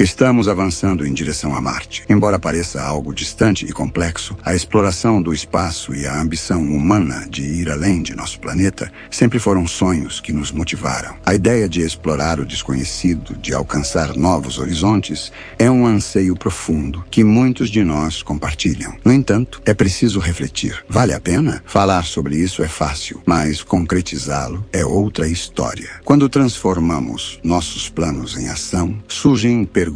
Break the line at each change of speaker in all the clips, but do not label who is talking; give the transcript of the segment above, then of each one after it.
Estamos avançando em direção a Marte. Embora pareça algo distante e complexo, a exploração do espaço e a ambição humana de ir além de nosso planeta sempre foram sonhos que nos motivaram. A ideia de explorar o desconhecido, de alcançar novos horizontes, é um anseio profundo que muitos de nós compartilham. No entanto, é preciso refletir. Vale a pena? Falar sobre isso é fácil, mas concretizá-lo é outra história. Quando transformamos nossos planos em ação, surgem perguntas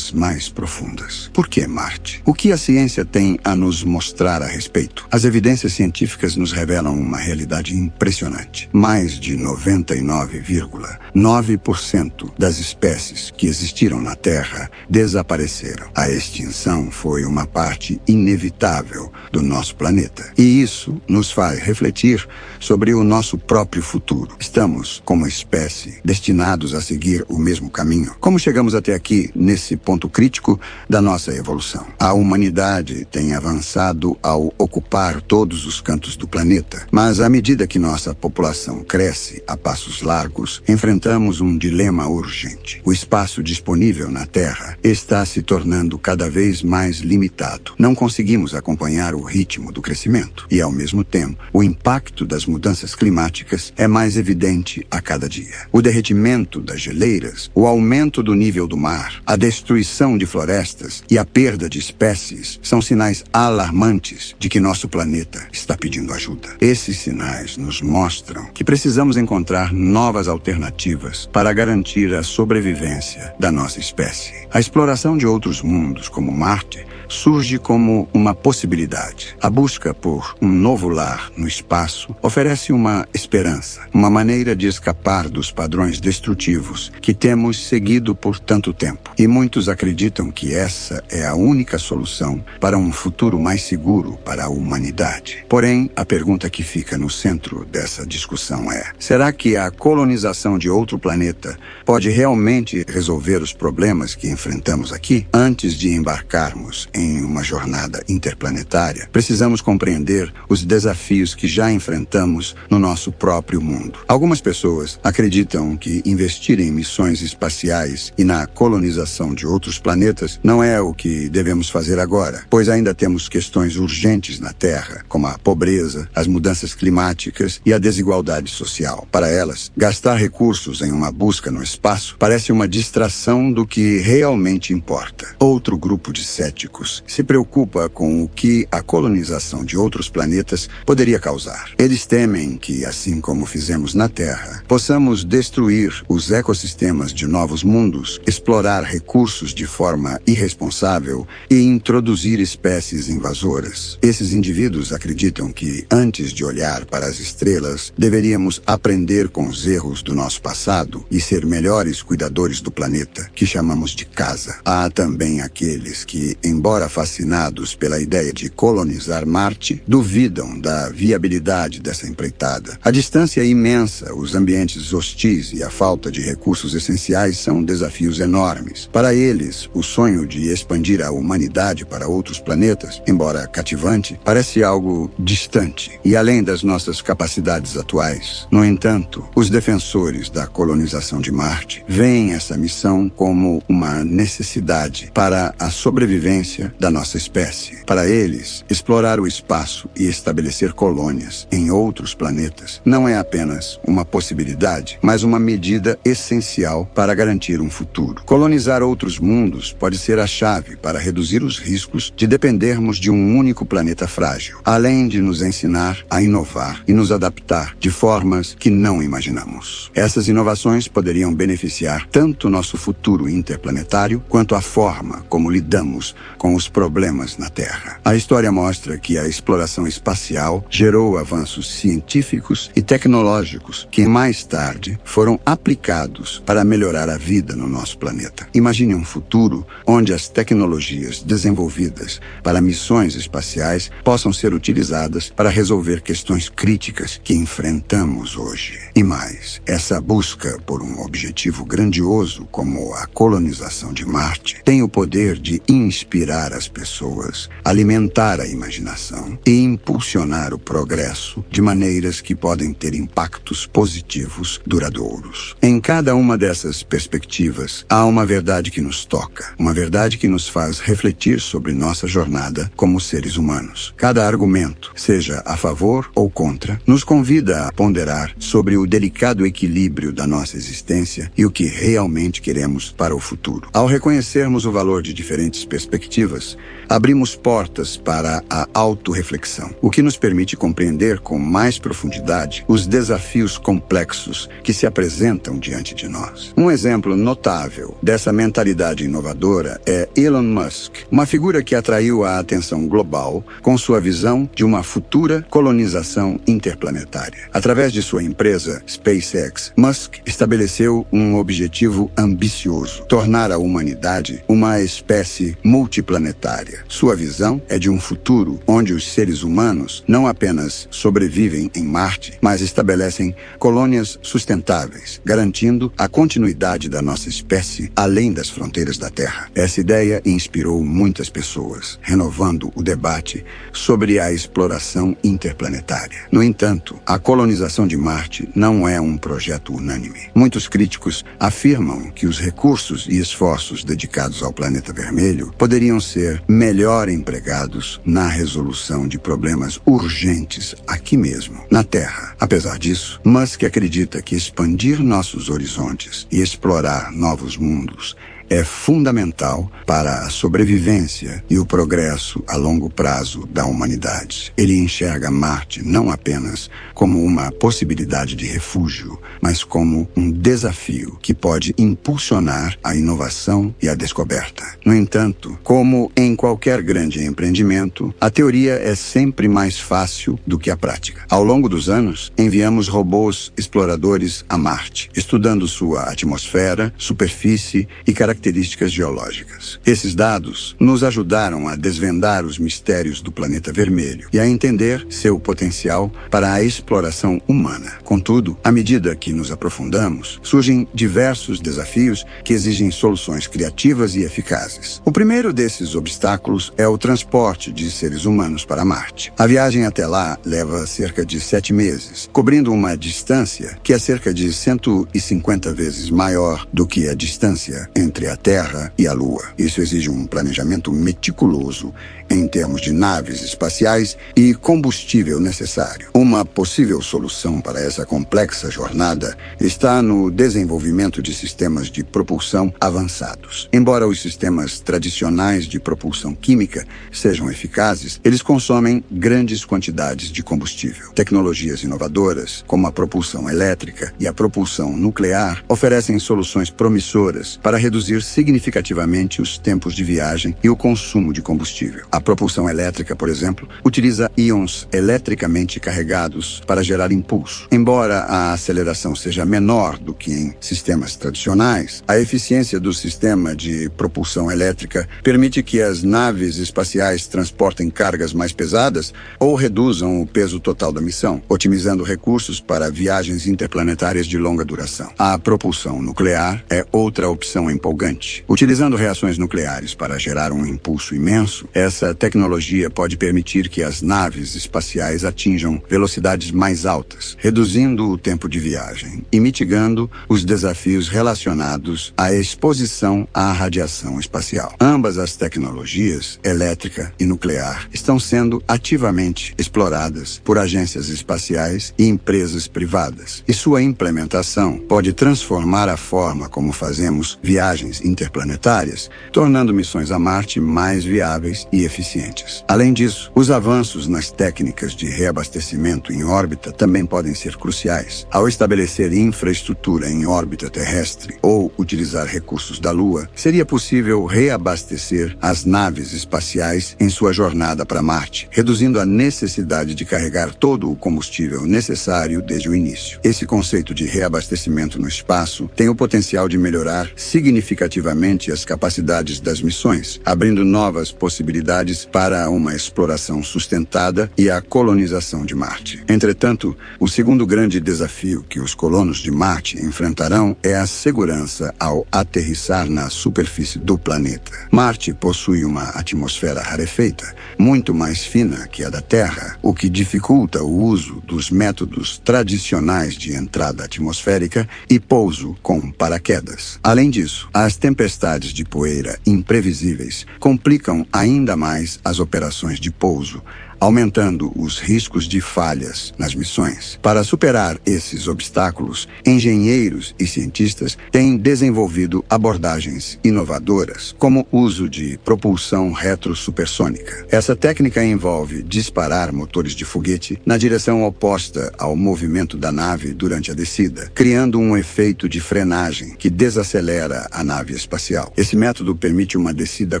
mais profundas. Por que Marte? O que a ciência tem a nos mostrar a respeito? As evidências científicas nos revelam uma realidade impressionante. Mais de 99,9% das espécies que existiram na Terra desapareceram. A extinção foi uma parte inevitável do nosso planeta. E isso nos faz refletir sobre o nosso próprio futuro. Estamos, como espécie, destinados a seguir o mesmo caminho? Como chegamos até aqui, nesse ponto crítico da nossa evolução? A humanidade tem avançado ao ocupar todos os cantos do planeta, mas à medida que nossa população cresce a passos largos, enfrentamos um dilema urgente. O espaço disponível na Terra está se tornando cada vez mais limitado. Não conseguimos acompanhar o ritmo do crescimento e, ao mesmo tempo, o impacto das mudanças climáticas é mais evidente a cada dia. O derretimento das geleiras, o aumento do nível do mar, a destruição de florestas e a perda de espécies são sinais alarmantes de que nosso planeta está pedindo ajuda. Esses sinais nos mostram que precisamos encontrar novas alternativas para garantir a sobrevivência da nossa espécie. A exploração de outros mundos, como Marte, surge como uma possibilidade. A busca por um novo lar no espaço oferece uma esperança, uma maneira de escapar dos padrões destrutivos que temos seguido por tanto tempo. E muitos acreditam que essa é a única solução para um futuro mais seguro para a humanidade. Porém, a pergunta que fica no centro dessa discussão é: será que a colonização de outro planeta pode realmente resolver os problemas que enfrentamos aqui? Antes de embarcarmos em uma jornada interplanetária, precisamos compreender os desafios que já enfrentamos no nosso próprio mundo. Algumas pessoas acreditam que investir em missões espaciais e na colonização de outros planetas não é o que devemos fazer agora, pois ainda temos questões urgentes na Terra, como a pobreza, as mudanças climáticas e a desigualdade social. Para elas, gastar recursos em uma busca no espaço parece uma distração do que realmente importa. Outro grupo de céticos se preocupa com o que a colonização de outros planetas poderia causar. Eles temem que, assim como fizemos na Terra, possamos destruir os ecossistemas de novos mundos, explorar recursos de forma irresponsável e introduzir espécies invasoras. Esses indivíduos acreditam que, antes de olhar para as estrelas, deveríamos aprender com os erros do nosso passado e ser melhores cuidadores do planeta, que chamamos de casa. Há também aqueles que, embora fascinados pela ideia de colonizar Marte, duvidam da viabilidade dessa empreitada. A distância é imensa, os ambientes hostis e a falta de recursos essenciais são desafios enormes. Para eles, o sonho de expandir a humanidade para outros planetas, embora cativante, parece algo distante e além das nossas capacidades atuais. No entanto, os defensores da colonização de Marte veem essa missão como uma necessidade para a sobrevivência da nossa espécie. Para eles, explorar o espaço e estabelecer colônias em outros planetas não é apenas uma possibilidade, mas uma medida essencial para garantir um futuro. Colonizar outros mundos pode ser a chave para reduzir os riscos de dependermos de um único planeta frágil, além de nos ensinar a inovar e nos adaptar de formas que não imaginamos. Essas inovações poderiam beneficiar tanto nosso futuro interplanetário quanto a forma como lidamos com os problemas na Terra. A história mostra que a exploração espacial gerou avanços científicos e tecnológicos que mais tarde foram aplicados para melhorar a vida no nosso planeta. Imagine um futuro onde as tecnologias desenvolvidas para missões espaciais possam ser utilizadas para resolver questões críticas que enfrentamos hoje. E mais, essa busca por um objetivo grandioso como a colonização de Marte tem o poder de inspirar as pessoas, alimentar a imaginação e impulsionar o progresso de maneiras que podem ter impactos positivos duradouros. Em cada uma dessas perspectivas, há uma verdade verdade que nos toca, uma verdade que nos faz refletir sobre nossa jornada como seres humanos. Cada argumento, seja a favor ou contra, nos convida a ponderar sobre o delicado equilíbrio da nossa existência e o que realmente queremos para o futuro. Ao reconhecermos o valor de diferentes perspectivas, abrimos portas para a autorreflexão, o que nos permite compreender com mais profundidade os desafios complexos que se apresentam diante de nós. Um exemplo notável dessa mentalidade inovadora é Elon Musk, uma figura que atraiu a atenção global com sua visão de uma futura colonização interplanetária. Através de sua empresa SpaceX, Musk estabeleceu um objetivo ambicioso: tornar a humanidade uma espécie multiplanetária. Sua visão é de um futuro onde os seres humanos não apenas sobrevivem em Marte, mas estabelecem colônias sustentáveis, garantindo a continuidade da nossa espécie além das fronteiras da Terra. Essa ideia inspirou muitas pessoas, renovando o debate sobre a exploração interplanetária. No entanto, a colonização de Marte não é um projeto unânime. Muitos críticos afirmam que os recursos e esforços dedicados ao planeta vermelho poderiam ser melhor empregados na resolução de problemas urgentes aqui mesmo, na Terra. Apesar disso, Musk acredita que expandir nossos horizontes e explorar novos mundos é fundamental para a sobrevivência e o progresso a longo prazo da humanidade. Ele enxerga Marte não apenas como uma possibilidade de refúgio, mas como um desafio que pode impulsionar a inovação e a descoberta. No entanto, como em qualquer grande empreendimento, a teoria é sempre mais fácil do que a prática. Ao longo dos anos, enviamos robôs exploradores a Marte, estudando sua atmosfera, superfície e características geológicas. Esses dados nos ajudaram a desvendar os mistérios do planeta vermelho e a entender seu potencial para a exploração humana. Contudo, à medida que nos aprofundamos, surgem diversos desafios que exigem soluções criativas e eficazes. O primeiro desses obstáculos é o transporte de seres humanos para Marte. A viagem até lá leva cerca de 7 meses, cobrindo uma distância que é cerca de 150 vezes maior do que a distância entre a Terra e a Lua. Isso exige um planejamento meticuloso em termos de naves espaciais e combustível necessário. Uma possível solução para essa complexa jornada está no desenvolvimento de sistemas de propulsão avançados. Embora os sistemas tradicionais de propulsão química sejam eficazes, eles consomem grandes quantidades de combustível. Tecnologias inovadoras, como a propulsão elétrica e a propulsão nuclear, oferecem soluções promissoras para reduzir significativamente os tempos de viagem e o consumo de combustível. A propulsão elétrica, por exemplo, utiliza íons eletricamente carregados para gerar impulso. Embora a aceleração seja menor do que em sistemas tradicionais, a eficiência do sistema de propulsão elétrica permite que as naves espaciais transportem cargas mais pesadas ou reduzam o peso total da missão, otimizando recursos para viagens interplanetárias de longa duração. A propulsão nuclear é outra opção empolgante. Utilizando reações nucleares para gerar um impulso imenso, essa tecnologia pode permitir que as naves espaciais atinjam velocidades mais altas, reduzindo o tempo de viagem e mitigando os desafios relacionados à exposição à radiação espacial. Ambas as tecnologias, elétrica e nuclear, estão sendo ativamente exploradas por agências espaciais e empresas privadas, e sua implementação pode transformar a forma como fazemos viagens interplanetárias, tornando missões a Marte mais viáveis e eficientes. Além disso, os avanços nas técnicas de reabastecimento em órbita também podem ser cruciais. Ao estabelecer infraestrutura em órbita terrestre ou utilizar recursos da Lua, seria possível reabastecer as naves espaciais em sua jornada para Marte, reduzindo a necessidade de carregar todo o combustível necessário desde o início. Esse conceito de reabastecimento no espaço tem o potencial de melhorar significativamente as capacidades das missões, abrindo novas possibilidades para uma exploração sustentada e a colonização de Marte. Entretanto, o segundo grande desafio que os colonos de Marte enfrentarão é a segurança ao aterrissar na superfície do planeta. Marte possui uma atmosfera rarefeita, muito mais fina que a da Terra, o que dificulta o uso dos métodos tradicionais de entrada atmosférica e pouso com paraquedas. Além disso, a As tempestades de poeira imprevisíveis complicam ainda mais as operações de pouso, aumentando os riscos de falhas nas missões. Para superar esses obstáculos, engenheiros e cientistas têm desenvolvido abordagens inovadoras, como o uso de propulsão retrosupersônica. Essa técnica envolve disparar motores de foguete na direção oposta ao movimento da nave durante a descida, criando um efeito de frenagem que desacelera a nave espacial. Esse método permite uma descida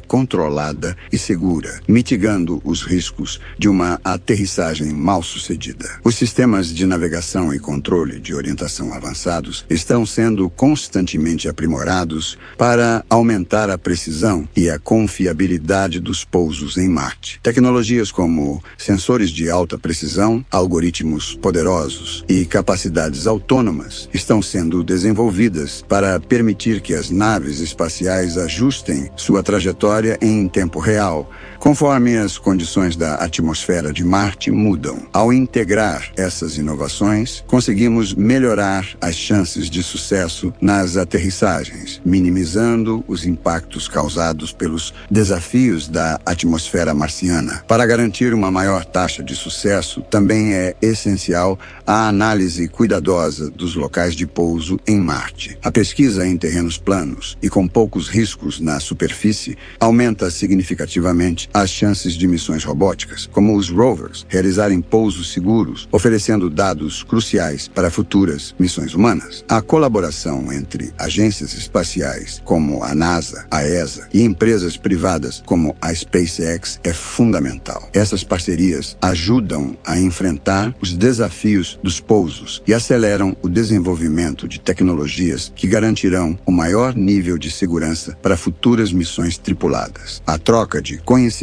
controlada e segura, mitigando os riscos de uma aterrissagem mal sucedida. Os sistemas de navegação e controle de orientação avançados estão sendo constantemente aprimorados para aumentar a precisão e a confiabilidade dos pousos em Marte. Tecnologias como sensores de alta precisão, algoritmos poderosos e capacidades autônomas estão sendo desenvolvidas para permitir que as naves espaciais ajustem sua trajetória em tempo real, conforme as condições da atmosfera de Marte mudam. Ao integrar essas inovações, conseguimos melhorar as chances de sucesso nas aterrissagens, minimizando os impactos causados pelos desafios da atmosfera marciana. Para garantir uma maior taxa de sucesso, também é essencial a análise cuidadosa dos locais de pouso em Marte. A pesquisa em terrenos planos e com poucos riscos na superfície aumenta significativamente as chances de missões robóticas, como os rovers, realizarem pousos seguros, oferecendo dados cruciais para futuras missões humanas. A colaboração entre agências espaciais, como a NASA, a ESA, e empresas privadas, como a SpaceX, é fundamental. Essas parcerias ajudam a enfrentar os desafios dos pousos e aceleram o desenvolvimento de tecnologias que garantirão o maior nível de segurança para futuras missões tripuladas. A troca de conhecimento,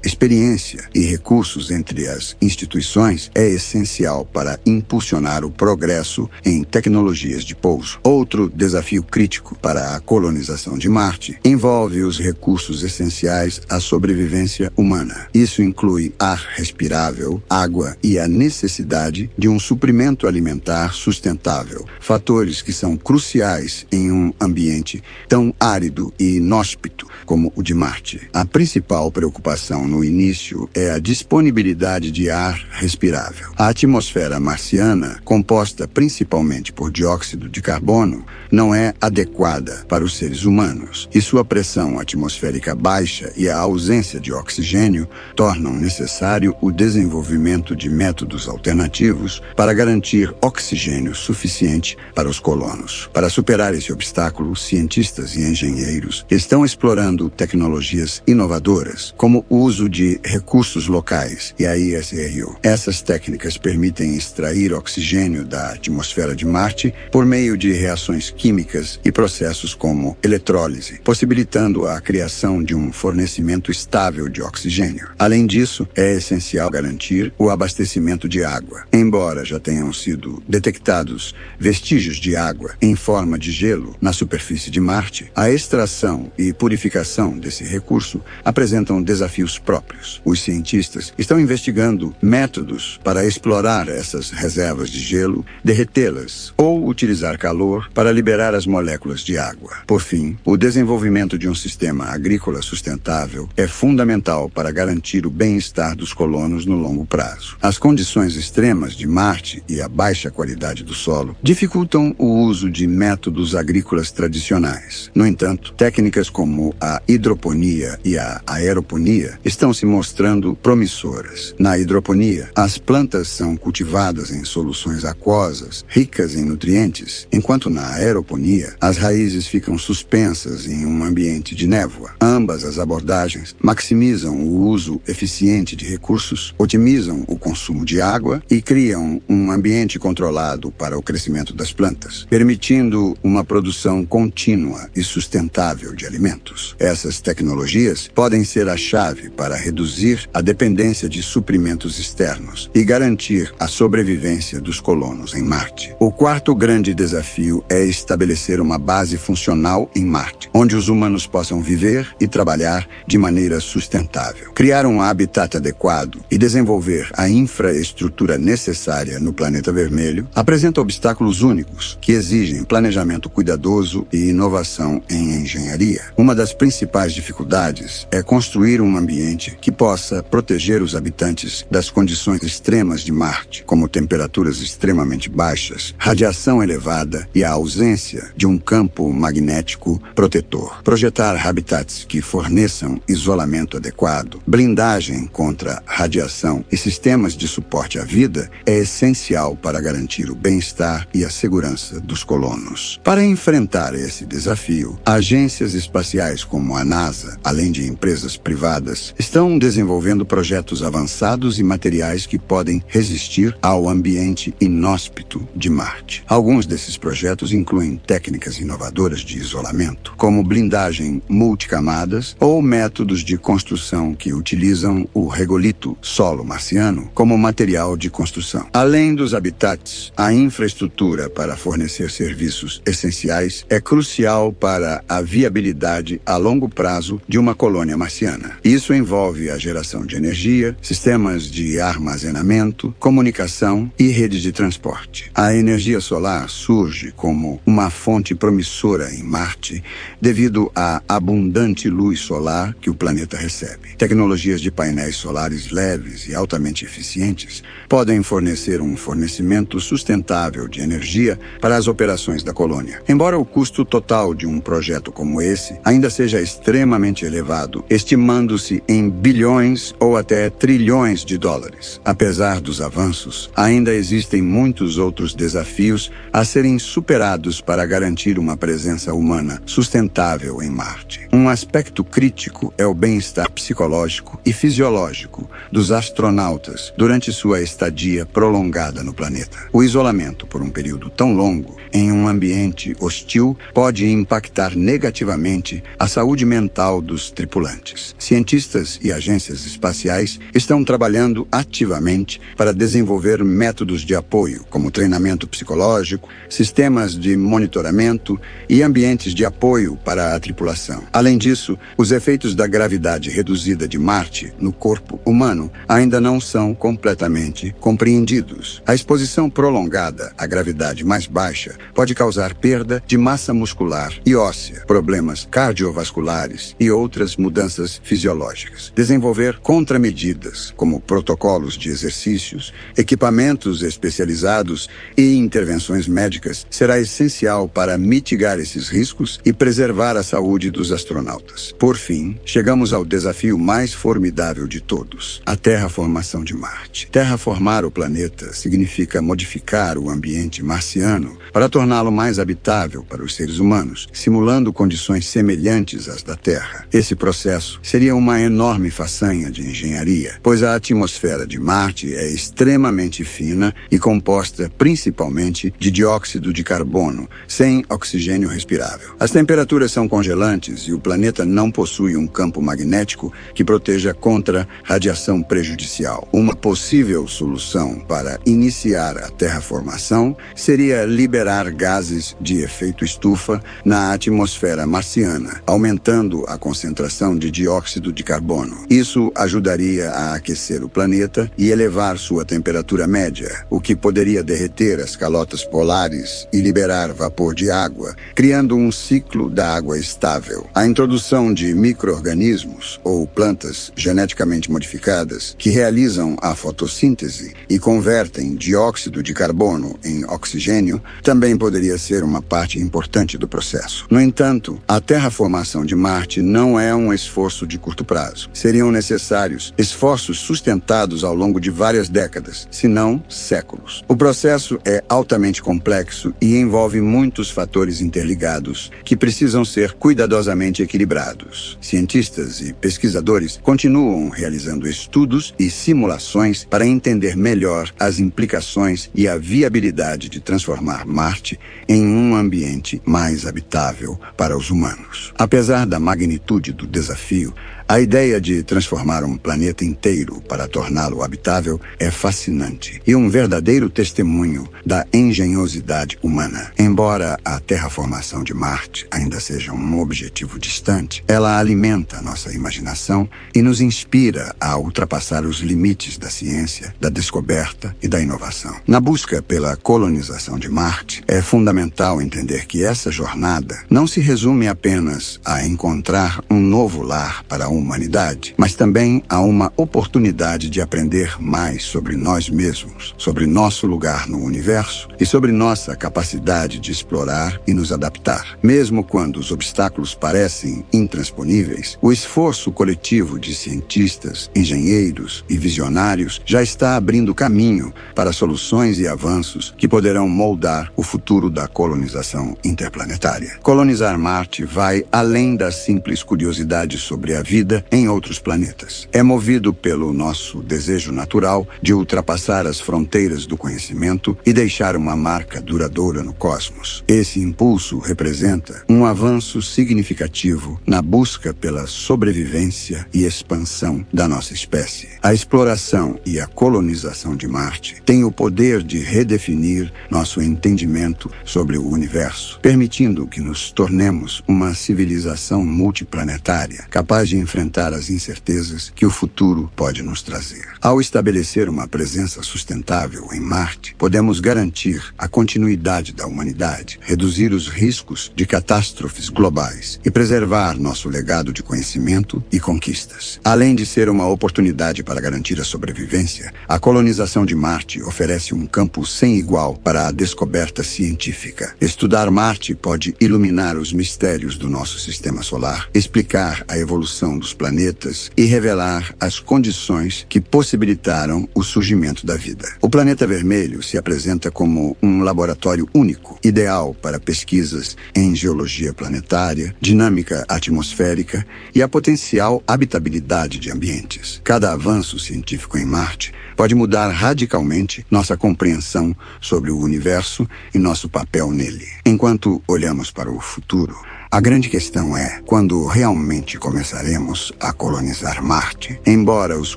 experiência e recursos entre as instituições é essencial para impulsionar o progresso em tecnologias de pouso. Outro desafio crítico para a colonização de Marte envolve os recursos essenciais à sobrevivência humana. Isso inclui ar respirável, água e a necessidade de um suprimento alimentar sustentável, fatores que são cruciais em um ambiente tão árido e inóspito como o de Marte. A principal preocupação no início é a disponibilidade de ar respirável. A atmosfera marciana, composta principalmente por dióxido de carbono, não é adequada para os seres humanos, e sua pressão atmosférica baixa e a ausência de oxigênio tornam necessário o desenvolvimento de métodos alternativos para garantir oxigênio suficiente para os colonos. Para superar esse obstáculo, cientistas e engenheiros estão explorando tecnologias inovadoras, como o uso de recursos locais e a ISRO. Essas técnicas permitem extrair oxigênio da atmosfera de Marte por meio de reações químicas e processos como eletrólise, possibilitando a criação de um fornecimento estável de oxigênio. Além disso, é essencial garantir o abastecimento de água. Embora já tenham sido detectados vestígios de água em forma de gelo na superfície de Marte, a extração e purificação desse recurso apresentam desafios próprios. Os cientistas estão investigando métodos para explorar essas reservas de gelo, derretê-las ou utilizar calor para liberar as moléculas de água. Por fim, o desenvolvimento de um sistema agrícola sustentável é fundamental para garantir o bem-estar dos colonos no longo prazo. As condições extremas de Marte e a baixa qualidade do solo dificultam o uso de métodos agrícolas tradicionais. No entanto, técnicas como a hidroponia e a aeroponia estão se mostrando promissoras. Na hidroponia, as plantas são cultivadas em soluções aquosas, ricas em nutrientes, enquanto na aeroponia, as raízes ficam suspensas em um ambiente de névoa. Ambas as abordagens maximizam o uso eficiente de recursos, otimizam o consumo de água e criam um ambiente controlado para o crescimento das plantas, permitindo uma produção contínua e sustentável de alimentos. Essas tecnologias podem ser a chave para reduzir a dependência transferência de suprimentos externos e garantir a sobrevivência dos colonos em Marte. O quarto grande desafio é estabelecer uma base funcional em Marte, onde os humanos possam viver e trabalhar de maneira sustentável. Criar um habitat adequado e desenvolver a infraestrutura necessária no planeta vermelho apresenta obstáculos únicos que exigem planejamento cuidadoso e inovação em engenharia. Uma das principais dificuldades é construir um ambiente que possa proteger os habitantes das condições extremas de Marte, como temperaturas extremamente baixas, radiação elevada e a ausência de um campo magnético protetor. Projetar habitats que forneçam isolamento adequado, blindagem contra radiação e sistemas de suporte à vida é essencial para garantir o bem-estar e a segurança dos colonos. Para enfrentar esse desafio, agências espaciais como a NASA, além de empresas privadas, estão desenvolvendo projetos avançados e materiais que podem resistir ao ambiente inóspito de Marte. Alguns desses projetos incluem técnicas inovadoras de isolamento, como blindagem multicamadas ou métodos de construção que utilizam o regolito solo marciano como material de construção. Além dos habitats, a infraestrutura para fornecer serviços essenciais é crucial para a viabilidade a longo prazo de uma colônia marciana. Isso envolve a geração de energia, sistemas de armazenamento, comunicação e redes de transporte. A energia solar surge como uma fonte promissora em Marte devido à abundante luz solar que o planeta recebe. Tecnologias de painéis solares leves e altamente eficientes podem fornecer um fornecimento sustentável de energia para as operações da colônia. Embora o custo total de um projeto como esse ainda seja extremamente elevado, estimando-se em bilhões ou até trilhões de dólares. Apesar dos avanços, ainda existem muitos outros desafios a serem superados para garantir uma presença humana sustentável em Marte. Um aspecto crítico é o bem-estar psicológico e fisiológico dos astronautas durante sua estadia prolongada no planeta. O isolamento por um período tão longo em um ambiente hostil pode impactar negativamente a saúde mental dos tripulantes. Cientistas e agências espaciais estão trabalhando ativamente para desenvolver métodos de apoio, como treinamento psicológico, sistemas de monitoramento e ambientes de apoio para a tripulação. Além disso, os efeitos da gravidade reduzida de Marte no corpo humano ainda não são completamente compreendidos. A exposição prolongada à gravidade mais baixa pode causar perda de massa muscular e óssea, problemas cardiovasculares e outras mudanças fisiológicas. Desenvolver contramedidas, como protocolos de exercícios, equipamentos especializados e intervenções médicas, será essencial para mitigar esses riscos e preservar a saúde dos astronautas. Por fim, chegamos ao desafio mais formidável de todos: a terraformação de Marte. Terraformar o planeta significa modificar o ambiente marciano para torná-lo mais habitável para os seres humanos, simulando condições semelhantes às da Terra. Esse processo seria uma enorme façanha de engenharia, pois a atmosfera de Marte é extremamente fina e composta principalmente de dióxido de carbono, sem oxigênio respirável. As temperaturas são congelantes e o planeta não possui um campo magnético que proteja contra radiação prejudicial. Uma possível solução para iniciar a terraformação seria liberar gases de efeito estufa na atmosfera marciana, aumentando a concentração de dióxido de carbono. Isso ajudaria a aquecer o planeta e elevar sua temperatura média, o que poderia derreter as calotas polares e liberar vapor de água, criando um ciclo da água estável. A introdução de micro-organismos ou plantas geneticamente modificadas que realizam a fotossíntese e convertem dióxido de carbono em oxigênio também poderia ser uma parte importante do processo. No entanto, a terraformação de Marte não é um esforço de curto prazo. Seriam necessários esforços sustentados ao longo de várias décadas, se não séculos. O processo é altamente complexo e envolve muitos fatores interligados que precisam ser cuidadosamente equilibrados. Cientistas e pesquisadores continuam realizando estudos e simulações para entender melhor as implicações e a viabilidade de transformar Marte em um ambiente mais habitável para os humanos. Apesar da magnitude do desafio, a ideia de transformar um planeta planeta inteiro para torná-lo habitável é fascinante e um verdadeiro testemunho da engenhosidade humana. Embora a terraformação de Marte ainda seja um objetivo distante, ela alimenta nossa imaginação e nos inspira a ultrapassar os limites da ciência, da descoberta e da inovação. Na busca pela colonização de Marte, é fundamental entender que essa jornada não se resume apenas a encontrar um novo lar para a humanidade, mas também a uma oportunidade de aprender mais sobre nós mesmos, sobre nosso lugar no universo e sobre nossa capacidade de explorar e nos adaptar. Mesmo quando os obstáculos parecem intransponíveis, o esforço coletivo de cientistas, engenheiros e visionários já está abrindo caminho para soluções e avanços que poderão moldar o futuro da colonização interplanetária. Colonizar Marte vai além da simples curiosidade sobre a vida em outros planetas. É movido pelo nosso desejo natural de ultrapassar as fronteiras do conhecimento e deixar uma marca duradoura no cosmos. Esse impulso representa um avanço significativo na busca pela sobrevivência e expansão da nossa espécie. A exploração e a colonização de Marte têm o poder de redefinir nosso entendimento sobre o universo, permitindo que nos tornemos uma civilização multiplanetária, capaz de enfrentar as incertezas que o futuro pode nos trazer. Ao estabelecer uma presença sustentável em Marte, podemos garantir a continuidade da humanidade, reduzir os riscos de catástrofes globais e preservar nosso legado de conhecimento e conquistas. Além de ser uma oportunidade para garantir a sobrevivência, a colonização de Marte oferece um campo sem igual para a descoberta científica. Estudar Marte pode iluminar os mistérios do nosso sistema solar, explicar a evolução dos planetas e revelar as condições que possibilitaram o surgimento da vida. O planeta vermelho se apresenta como um laboratório único, ideal para pesquisas em geologia planetária, dinâmica atmosférica e a potencial habitabilidade de ambientes. Cada avanço científico em Marte pode mudar radicalmente nossa compreensão sobre o universo e nosso papel nele. Enquanto olhamos para o futuro, a grande questão é quando realmente começaremos a colonizar Marte. Embora os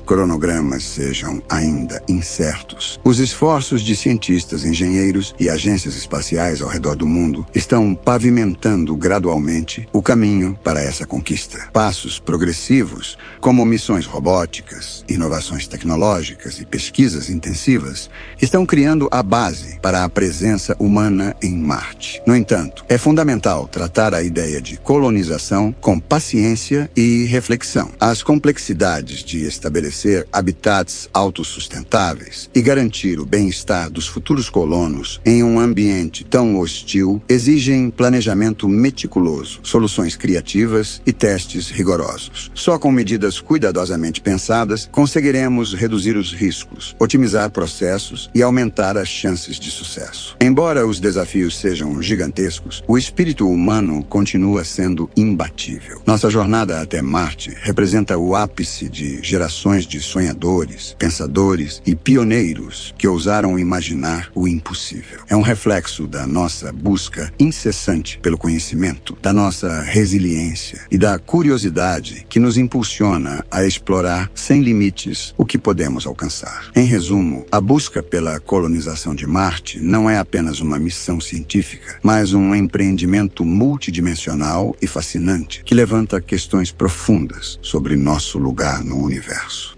cronogramas sejam ainda incertos, os esforços de cientistas, engenheiros e agências espaciais ao redor do mundo estão pavimentando gradualmente o caminho para essa conquista. Passos progressivos, como missões robóticas, inovações tecnológicas e pesquisas intensivas, estão criando a base para a presença humana em Marte. No entanto, é fundamental tratar a ideia de colonização com paciência e reflexão. As complexidades de estabelecer habitats autossustentáveis e garantir o bem-estar dos futuros colonos em um ambiente tão hostil exigem planejamento meticuloso, soluções criativas e testes rigorosos. Só com medidas cuidadosamente pensadas conseguiremos reduzir os riscos, otimizar processos e aumentar as chances de sucesso. Embora os desafios sejam gigantescos, o espírito humano continua sendo imbatível. Nossa jornada até Marte representa o ápice de gerações de sonhadores, pensadores e pioneiros que ousaram imaginar o impossível. É um reflexo da nossa busca incessante pelo conhecimento, da nossa resiliência e da curiosidade que nos impulsiona a explorar sem limites o que podemos alcançar. Em resumo, a busca pela colonização de Marte não é apenas uma missão científica, mas um empreendimento multidimensional e fascinante que levanta questões profundas sobre nosso lugar no universo.